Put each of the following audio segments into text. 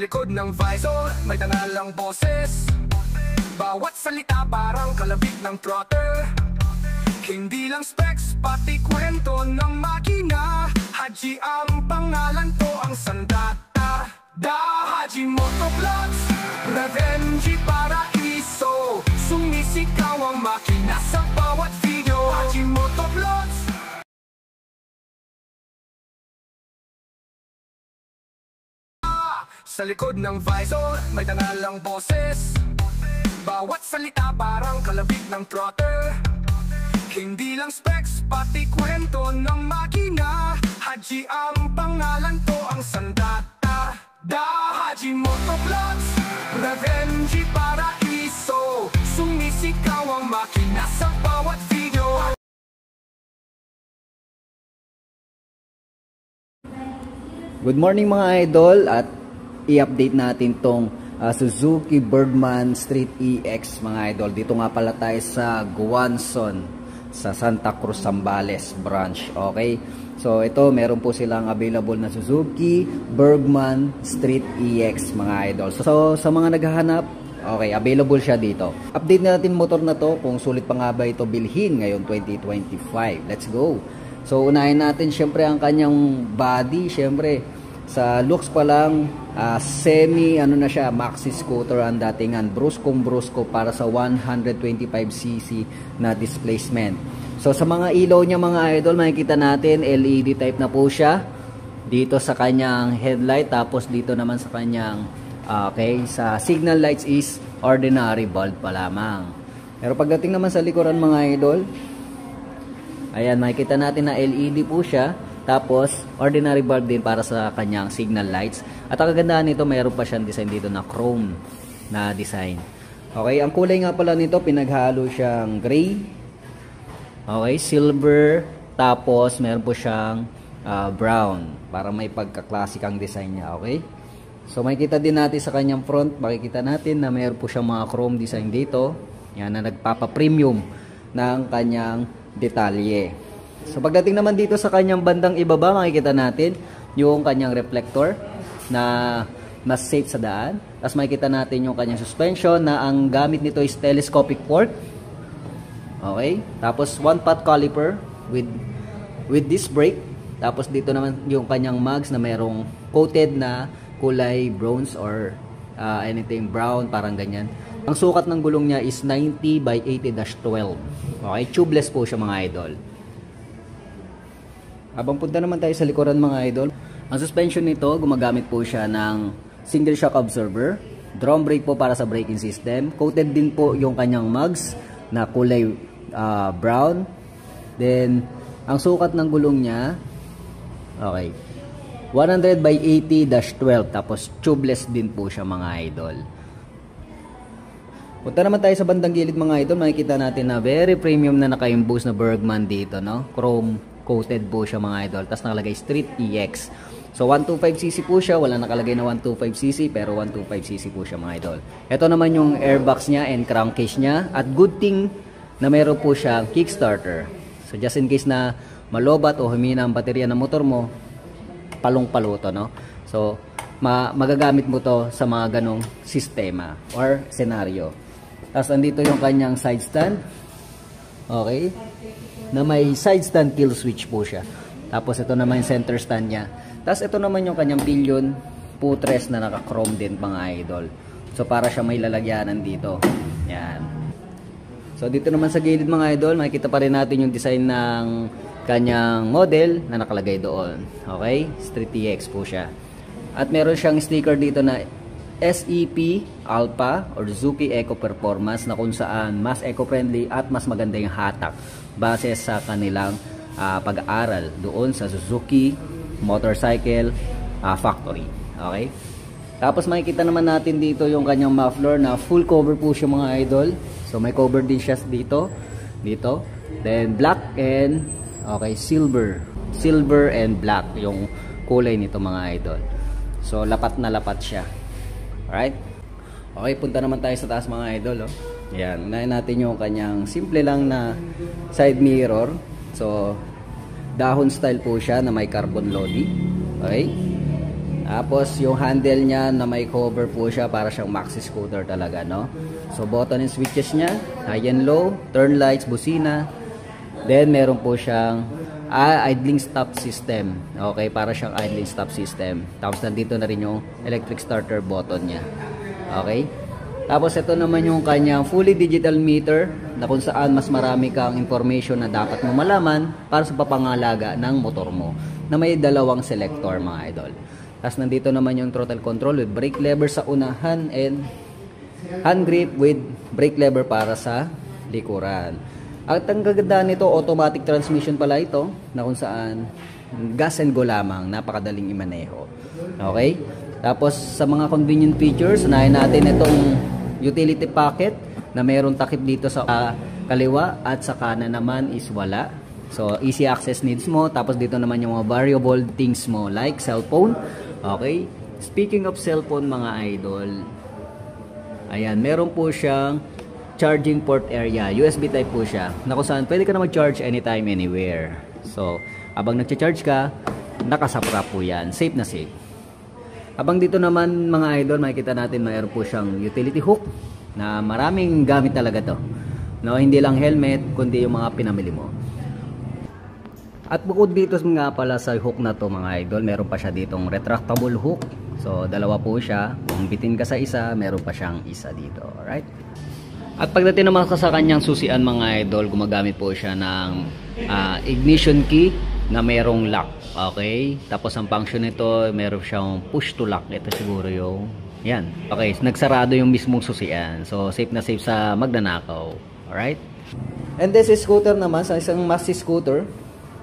Likod ng visor, may tanalang boses. Bawat salita parang kalabit ng throttle. Hindi lang specs, pati kwento ng makina. Haji ang pangalan to, ang sandata. Da Haji Motovlogs, Revenge Paraiso. Sumisigaw ang makina sa bawat video. Haji Motovlogs. Sa likod ng visor, may tanalang boses. Bawat salita parang kalabit ng throttle. Hindi lang specs, pati kwento ng makina. Haji ang pangalan to, ang sandata. Da Haji Motovlogs, Revenge Paraiso. Sumisigaw ang makina sa bawat video. Good morning mga idol, at i-update natin tong Suzuki Bergman Street EX mga idol. Dito nga pala tayo sa Guanzon sa Santa Cruz, Zambales branch. Okay, so ito meron po silang available na Suzuki Bergman Street EX mga idol. So sa mga naghahanap, okay, available siya dito. Update natin motor na to kung sulit pa nga ba ito bilhin ngayon 2025. Let's go. So unahin natin syempre ang kanyang body. Syempre sa looks pa lang, semi ano na siya, maxi scooter ang datingan. Bruskong-brusko para sa 125cc na displacement. So sa mga ilaw niya mga idol, makikita natin LED type na po siya dito sa kanyang headlight. Tapos dito naman sa kanyang sa signal lights is ordinary bulb pa lamang. Pero pagdating naman sa likuran mga idol, ayan, makikita natin na LED po siya. Tapos, ordinary bulb din para sa kanyang signal lights. At ang kagandahan nito, mayroon pa siyang design dito na chrome na design. Okay, ang kulay nga pala nito, pinaghalo siyang gray. Okay, silver. Tapos, meron po siyang brown. Para may pagka-classic ang design niya. Okay? So, makikita din natin sa kanyang front. Makikita natin na mayroon po siyang mga chrome design dito. Yan na nagpapa-premium ng kanyang detalye. So pagdating naman dito sa kanyang bandang ibaba, makikita natin yung kanyang reflector na mas safe sa daan. Tapos makikita natin yung kanyang suspension na ang gamit nito is telescopic fork. Okay? Tapos one pot caliper with disc brake. Tapos dito naman yung kanyang mags na mayroong coated na kulay bronze or anything brown, parang ganyan. Ang sukat ng gulong niya is 90 by 80-12. Okay? Tubeless po siya mga idol. Habang punta naman tayo sa likuran mga idol, ang suspension nito, gumagamit po siya ng single shock absorber, drum brake po para sa braking system, coated din po yung kanyang mugs na kulay brown. Then ang sukat ng gulong niya, okay, 100 by 80-12, tapos tubeless din po siya mga idol. Punta naman tayo sa bandang gilid mga idol, makikita natin na very premium na naka-imbose na Bergman dito, no? Chrome coated po siya mga idol. Tapos nakalagay Street EX. So 125cc po siya. Wala nakalagay na 125cc pero 125cc po siya mga idol. Ito naman yung airbox niya and crankcase niya. At good thing na meron po siyang kickstarter. So just in case na malobat o humina ang baterya ng motor mo, palong-palo to, no? So magagamit mo to sa mga ganong sistema or senaryo. Tapos andito yung kanyang side stand. Okay, na may side stand kill switch po siya. Tapos ito naman yung center stand niya. Tapos ito naman yung kanyang pillion putres na naka-chrome din mga idol. So para siya may lalagyanan dito. Yan. So dito naman sa gilid mga idol, makikita pa rin natin yung design ng kanyang model na nakalagay doon. Okay? Street EX po siya. At meron siyang sticker dito na SEP Alpha or Suzuki Eco Performance, na kung saan mas eco-friendly at mas maganda yung hatak base sa kanilang pag-aaral doon sa Suzuki Motorcycle Factory. Okay? Tapos makikita naman natin dito yung kanyang muffler na full cover po siya mga idol. So may cover din siya dito. Then black and silver and black yung kulay nito mga idol. So lapat na lapat siya. Alright? Okay, punta naman tayo sa taas mga idol. Oh. Yan, unahin natin yung kanyang simple lang na side mirror. So dahon style po siya na may carbon lodi. Okay? Tapos yung handle niya na may cover po siya, para siyang maxi scooter talaga, no? So button and switches niya, high and low, turn lights, busina. Then meron po siyang idling stop system. Okay, para siyang idling stop system. Tapos nandito na rin yung electric starter button niya. Okay? Tapos ito naman yung kanyang fully digital meter, na kung saan mas marami kang information na dapat mo malaman para sa papangalaga ng motor mo, na may dalawang selector, mga idol. Tapos nandito naman yung throttle control with brake lever sa unahan and hand grip with brake lever para sa likuran. At ang gaganda nito, automatic transmission pala ito, na kung saan gas and go lamang, napakadaling imaneho. Okay? Tapos sa mga convenient features, unahin natin itong utility pocket na mayroong takip dito sa kaliwa, at sa kanan naman is wala. So easy access needs mo. Tapos dito naman yung mga variable things mo like cellphone. Okay? Speaking of cellphone, mga idol, ayan, meron po siyang charging port area. USB type po siya, na kung saan pwede ka na mag-charge anytime, anywhere. So habang nag-charge ka, nakasapra po yan. Safe na safe. Habang dito naman, mga idol, makikita natin mayroon po siyang utility hook na maraming gamit talaga to. No, hindi lang helmet, kundi yung mga pinamili mo. At bukod dito nga pala sa hook na to, mga idol, meron pa siya ditong retractable hook. So dalawa po siya. Kung bitin ka sa isa, meron pa siyang isa dito. Alright? At pagdating naman sa kanyang susian, mga idol, gumagamit po siya ng ignition key na merong lock. Okay? Tapos ang function nito, meron siyang push to lock. Ito siguro yung yan. Okay, nagsarado yung mismong susian. So safe na safe sa magnanakaw. Alright? And this is scooter naman, sa isang maxi scooter,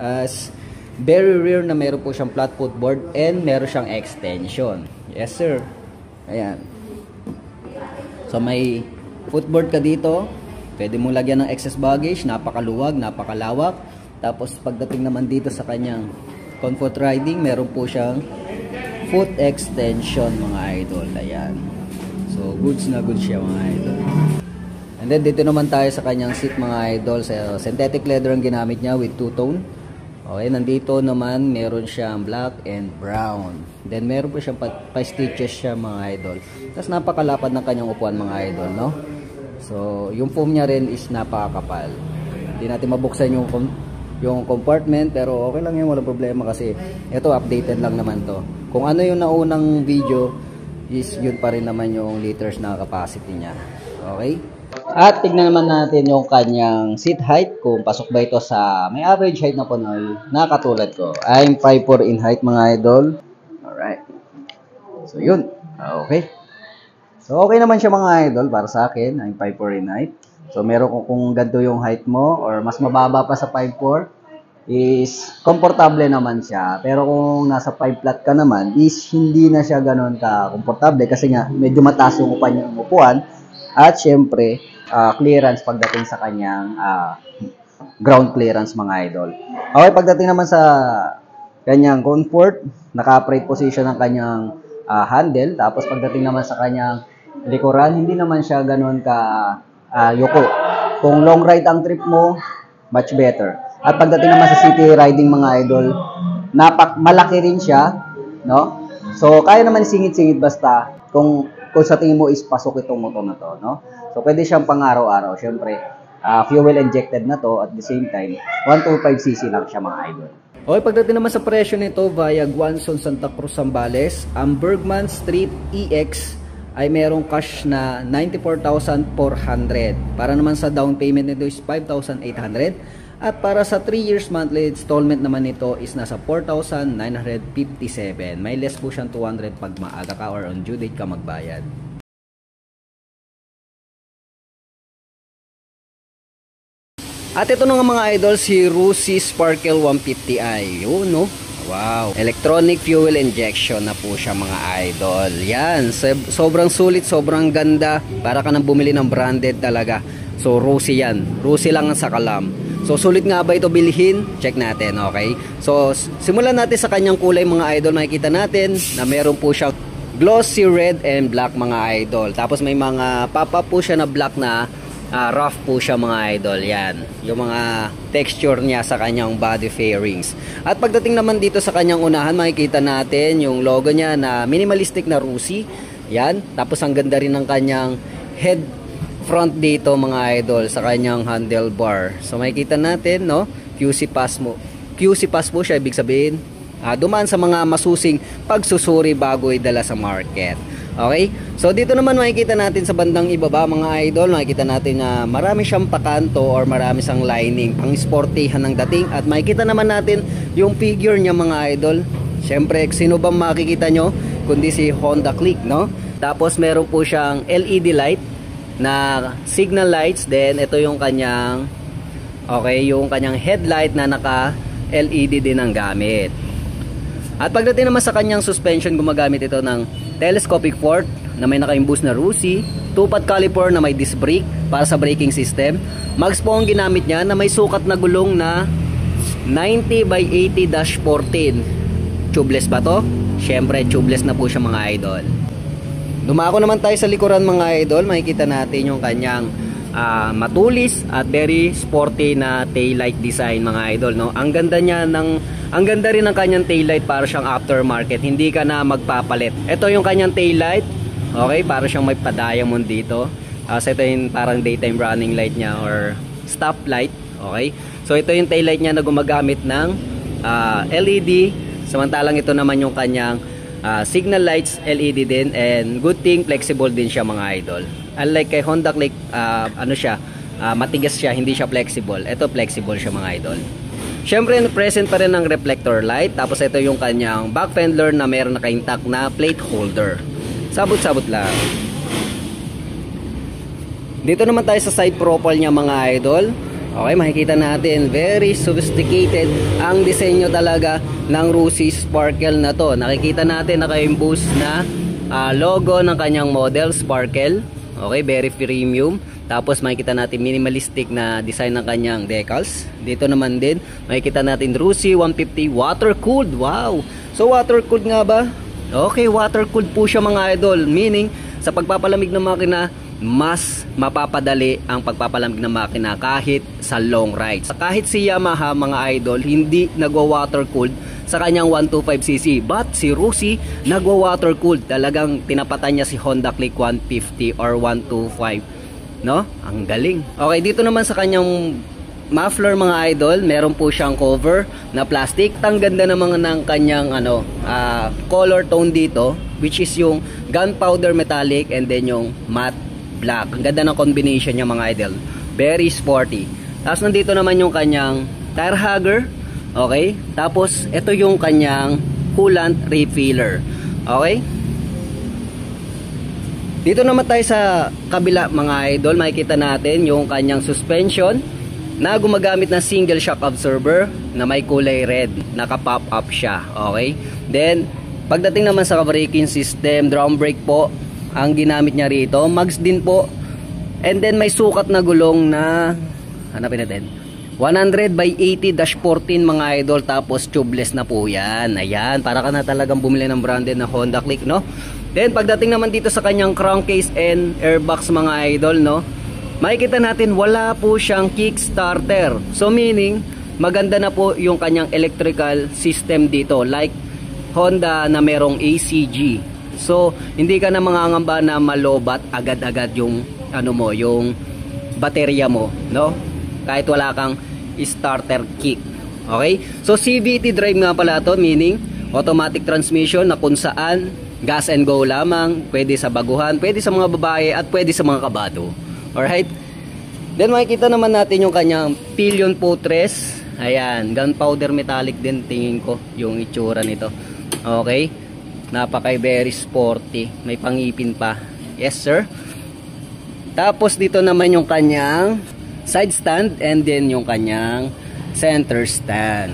as very rare na meron po siyang flat footboard and meron siyang extension. Yes sir. Ayan. So may footboard ka dito, pwede mong lagyan ng excess baggage, napakaluwag, napakalawak. Tapos pagdating naman dito sa kanyang comfort riding, meron po siyang foot extension, mga idol. Ayan. So goods na goods siya, mga idol. And then dito naman tayo sa kanyang seat, mga idol. So, synthetic leather ang ginamit niya with two-tone. Okay, nandito naman meron siyang black and brown. Then meron po siyang pa-stitches siya, mga idol. Tapos napakalapad ng kanyang upuan, mga idol, no? So yung foam niya rin is napakakapal. Hindi natin mabuksan yung compartment, pero okay lang yun, walang problema kasi ito updated lang naman to. Kung ano yung naunang video is yun pa rin naman yung liters na capacity niya. Okay? At tignan naman natin yung kanyang seat height, kung pasok ba ito sa may average height na Pinoy na katulad ko. I'm 5'4" in height, mga idol. Alright. So yun. Okay. So okay naman siya, mga idol, para sa akin. I'm 5'4" in height. So meron kung ganito yung height mo or mas mababa pa sa 5'4", is komportable naman siya. Pero kung nasa 5 flat ka naman, is hindi na siya ganoon ka komportable kasi nga medyo mataas yung upuan. At syempre, clearance pagdating sa kanyang ground clearance, mga idol. Okay, pagdating naman sa kanyang comfort, naka-upright position ng kanyang handle. Tapos pagdating naman sa kanyang likuran, hindi naman siya ganoon ka yuko. Kung long ride ang trip mo, much better. At pagdating naman sa city riding, mga idol, malaki rin siya, no? So kaya naman singit-singit basta kung sa tingin mo is pasok itong motor na to, no? So pwede siyang pang-araw-araw. Syempre, fuel injected na to, at the same time 125cc lang siya, mga idol. Okay, pagdating naman sa presyo nito via Guanzon, Santa Cruz, Zambales, ang Bergman Street EX ay merong cash na 94,400. Para naman sa down payment nito is 5,800. At para sa 3 years monthly installment naman nito is nasa 4,957. May less po siyang 200 pag maaga ka or on due date ka magbayad. At ito na nga, mga idol, si Rusi Sparkle 150i. Yun, no? Wow. Electronic fuel injection na po siya, mga idol. Yan. Sobrang sulit, sobrang ganda. Para ka nang bumili ng branded talaga. So, Rusi yan. Rusi lang ang sakalam. So, sulit nga ba ito bilhin? Check natin, okay? So, simulan natin sa kanyang kulay, mga idol. Makikita natin na meron po siyang glossy red and black, mga idol. Tapos may mga pop-up po siya na black na rough po siya mga idol. Yan, yung mga texture niya sa kanyang body fairings. At pagdating naman dito sa kanyang unahan, makikita natin yung logo niya na minimalistic na Rusi. Yan, tapos ang ganda rin ng kanyang head front dito mga idol sa kanyang handlebar. So makikita natin, no, QC pass po siya, ibig sabihin dumaan sa mga masusing pagsusuri bago idala sa market. Okay? So dito naman makikita natin sa bandang ibaba mga idol, makikita natin na marami siyang pakanto or marami siyang lining, pang sportihan ng dating. At makikita naman natin yung figure niya mga idol. Siyempre, sino ba makikita nyo kundi si Honda Click, no? Tapos meron po siyang LED light na signal lights. Then ito yung kanyang yung kanyang headlight na naka LED din ang gamit. At pagdating naman sa kanyang suspension, gumagamit ito ng telescopic fork na may naka-imbus na Rusi, two-pot caliper na may disc brake para sa braking system. Mags po ang ginamit niya na may sukat na gulong na 90/80-14. Tubeless ba to? Syempre tubeless na po siya mga idol. Dumako naman tayo sa likuran mga idol, makikita natin yung kanyang matulis at very sporty na taillight design mga idol, no? Ang ganda rin ng kanyang taillight, para siyang aftermarket, hindi ka na magpapalit. Ito yung kanyang taillight, okay, para siyang may pa-diamond dito. So ito yung parang daytime running light niya or stop light, okay. So ito yung taillight niya na gumagamit ng LED, samantalang ito naman yung kanyang signal lights LED din, and good thing flexible din siya mga idol. Unlike kay Honda Click, matigas siya, hindi siya flexible. Ito flexible siya mga idol. Syempre present pa rin ang reflector light. Tapos ito yung kanyang back fender na meron naka-intact na plate holder. Sabot-sabot lang. Dito naman tayo sa side profile niya mga idol. Okay, makikita natin very sophisticated ang disenyo talaga ng Rusi Sparkle na to. Nakikita natin naka-imbus na logo ng kanyang model Sparkle. Okay, very premium. Tapos makikita natin minimalistic na design ng kanyang decals. Dito naman din makikita natin Rusi 150 water cooled. Wow, so water cooled nga ba? Okay, water cooled po siya mga idol, meaning sa pagpapalamig ng makina, mas mapapadali ang pagpapalamig ng makina kahit sa long rides. Kahit si Yamaha mga idol hindi nagwa-water cooled sa kanyang 125cc, but si Rusi nagwa-water cooled. Talagang tinapatan niya si Honda Click 150 or 125, no? Ang galing. Okay, dito naman sa kanyang muffler mga idol, meron po siyang cover na plastic. Ang ganda naman ng kanyang color tone dito, which is yung gunpowder metallic and then yung matte black. Ang ganda ng combination niya mga idol. Very sporty. Tapos nandito naman yung kanyang tire hugger. Okay? Tapos ito yung kanyang coolant refiller. Okay? Dito naman tayo sa kabila mga idol, makikita natin yung kanyang suspension na gumagamit ng single shock absorber na may kulay red. Naka-pop up siya. Okay? Then pagdating naman sa braking system, drum brake po ang ginamit niya rito. Mags din po. And then may sukat na gulong na, hanapin natin, 100/80-14 mga idol. Tapos tubeless na po yan. Ayan, para ka na talagang bumili ng branded na Honda Click, no? Then pagdating naman dito sa kanyang crankcase and airbox mga idol, no, makikita natin wala po siyang kickstarter. So meaning maganda na po yung kanyang electrical system dito, like Honda na merong ACG. So hindi ka na mangangamba na malobat agad-agad yung yung baterya mo, no? Kahit wala kang starter kick. Okay? So CVT drive nga pala to, meaning automatic transmission na kung saan gas and go lamang, pwede sa baguhan, pwede sa mga babae at pwede sa mga kabado. Alright? Then makikita naman natin yung kanyang pillion putres. Ayan, gunpowder metallic din tingin ko yung itsura nito. Okay? Very sporty. May pangipin pa. Yes sir. Tapos dito naman yung kanyang side stand and then yung kanyang center stand.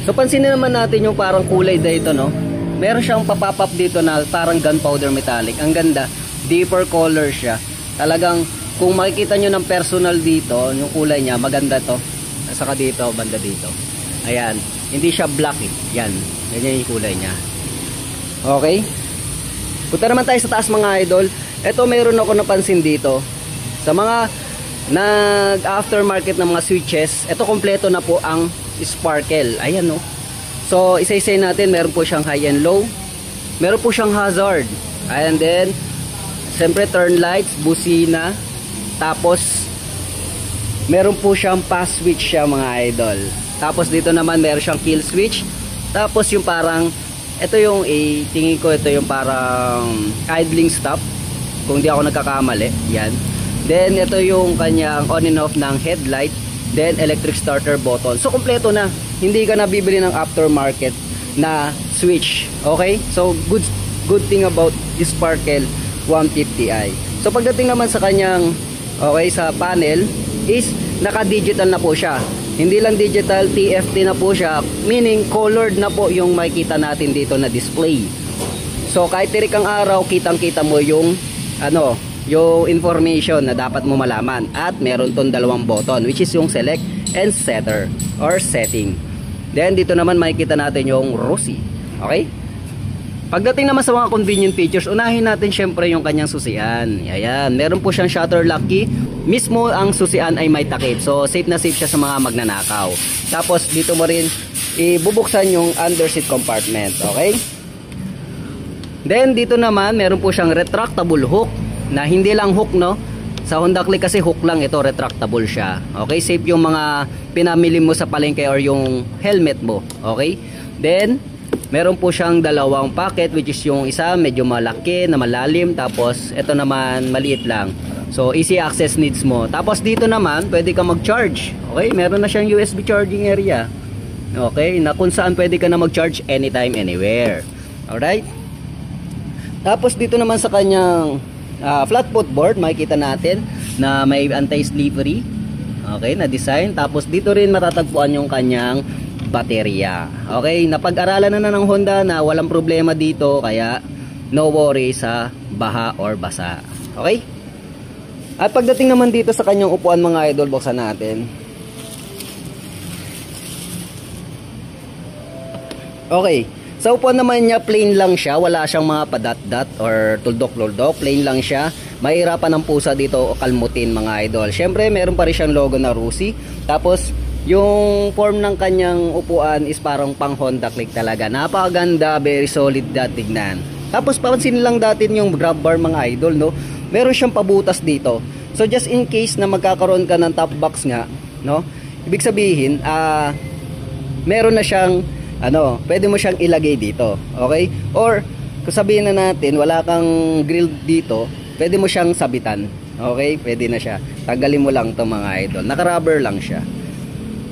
So pansinin naman natin yung parang kulay dito, no? Meron siyang papop up dito na parang gunpowder metallic. Ang ganda. Deeper color siya. Talagang kung makikita nyo ng personal dito, yung kulay niya, maganda to. Saka dito, banda dito. Ayan. Hindi siya black eh. Yan. Ganyan yung kulay niya. Okay. Punta naman tayo sa taas mga idol. Ito meron ako napansin dito. Sa mga nag-aftermarket ng mga switches, ito kompleto na po ang sparkle. Ayan no. So isa-isay natin, meron po siyang high and low. Meron po siyang hazard. And then siyempre turn lights, busina. Tapos meron po siyang pass switch siya mga idol. Tapos dito naman meron siyang kill switch. Tapos yung parang ito yung tingin ko ito yung parang idling stop kung di ako nagkakamali. Yan. Then ito yung kanyang on and off ng headlight. Then electric starter button. So kompleto na. Hindi ka na bibili ng aftermarket na switch. Okay? So good thing about this Sparkle 150i. So pagdating naman sa kanyang sa panel is naka-digital na po siya. Hindi lang digital, TFT na po siya, meaning colored na po yung makikita natin dito na display. So kahit tirik ang araw, kitang-kita mo yung yung information na dapat mo malaman. At meron tong dalawang button, which is yung select and setter or setting. Then dito naman makikita natin yung ROSI. Okay? Pagdating naman sa mga convenient features, unahin natin syempre yung kanyang susian. Ayan, meron po siyang shutter lock key. Mismo ang susian ay may takip. So safe na safe siya sa mga magnanakaw. Tapos dito mo rin ibubuksan yung under seat compartment. Okay? Then dito naman meron po siyang retractable hook na hindi lang hook no. Sa Honda Click kasi hook lang ito, retractable siya. Okay, safe yung mga pinamili mo sa palengke or yung helmet mo. Okay? Then meron po siyang dalawang pocket, which is yung isa medyo malaki na malalim, tapos ito naman maliit lang. So easy access needs mo. Tapos dito naman pwede ka mag-charge. Okay, meron na siyang USB charging area. Okay, na kung saan pwede ka na mag-charge anytime, anywhere. Alright. Tapos dito naman sa kanyang flat footboard, makikita natin na may anti-slippery. Okay, na design. Tapos dito rin matatagpuan yung kanyang baterya. Okay, napag-aralan na ng Honda na walang problema dito, kaya no worry sa baha or basa. Okay? At pagdating naman dito sa kanyang upuan mga idol, buksan natin. Okay, sa upuan naman niya plain lang siya, wala siyang mga padat-dat or tuldok-tuldok, plain lang siya. Mahirapan ng pusa dito o kalmutin mga idol. Syempre meron pa rin siyang logo na ROSI. Tapos yung form ng kanyang upuan is parang pang Honda Click talaga. Napakaganda, very solid tignan. Tapos papansin lang natin yung grab bar mga idol, no? Meron siyang pabutas dito. So just in case na magkakaroon ka ng top box nga, no? Ibig sabihin, meron na siyang pwede mo siyang ilagay dito. Okay? Or kung sabihin na natin wala kang grill dito, pwede mo siyang sabitan. Okay? Pwede na siya. Tanggalin mo lang 'to mga idol. Naka-rubber lang siya.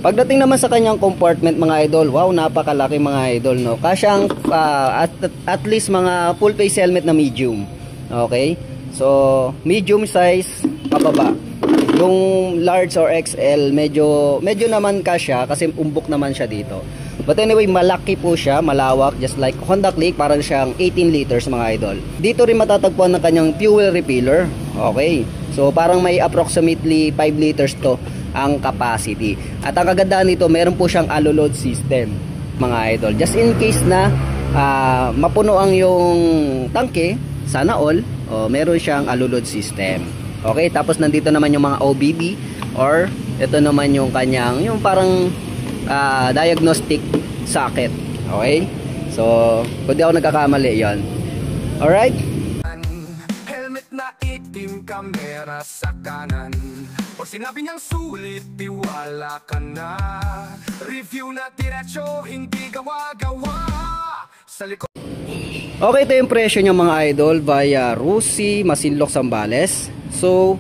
Pagdating naman sa kanyang compartment mga idol, wow, napakalaki mga idol, no? Kasyang at least mga full face helmet na medium. Okay? So, medium size pababa. Yung large or XL medyo naman kasya kasi umbok naman siya dito. But anyway, malaki po siya, malawak, just like Honda Click, parang siyang 18 liters mga idol. Dito rin matatagpuan ng kanyang fuel refiller. Okay. So, parang may approximately 5 liters to ang capacity. At ang kagandahan nito, meron po siyang alloy load system mga idol. Just in case na mapuno ang yung tangke, sana all, meron siyang alloy load system. Okay, tapos nandito naman yung mga OBD or ito naman yung kanyang yung parang diagnostic socket. Okay? So, kung di ako nagkakamali yon. Alright? Helmet na itim, kamera sa kanan. Pag sinabi niyang sulit, tiwala ka na. Review na diretso, hindi gawa-gawa. Sa likod. Okay, ito yung presyo niya mga idol via ROSI Masinloc Zambales. So,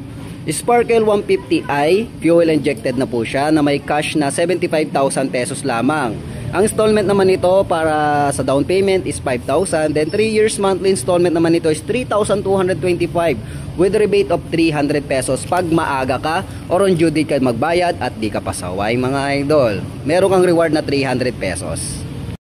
Sparkle 150i, fuel injected na po siya na may cash na 75,000 pesos lamang. Ang installment naman nito para sa down payment is 5,000. Then 3 years monthly installment naman nito is 3,225 with rebate of 300 pesos pag maaga ka or on due date ka magbayad at di ka pasaway mga idol. Meron kang reward na 300 pesos.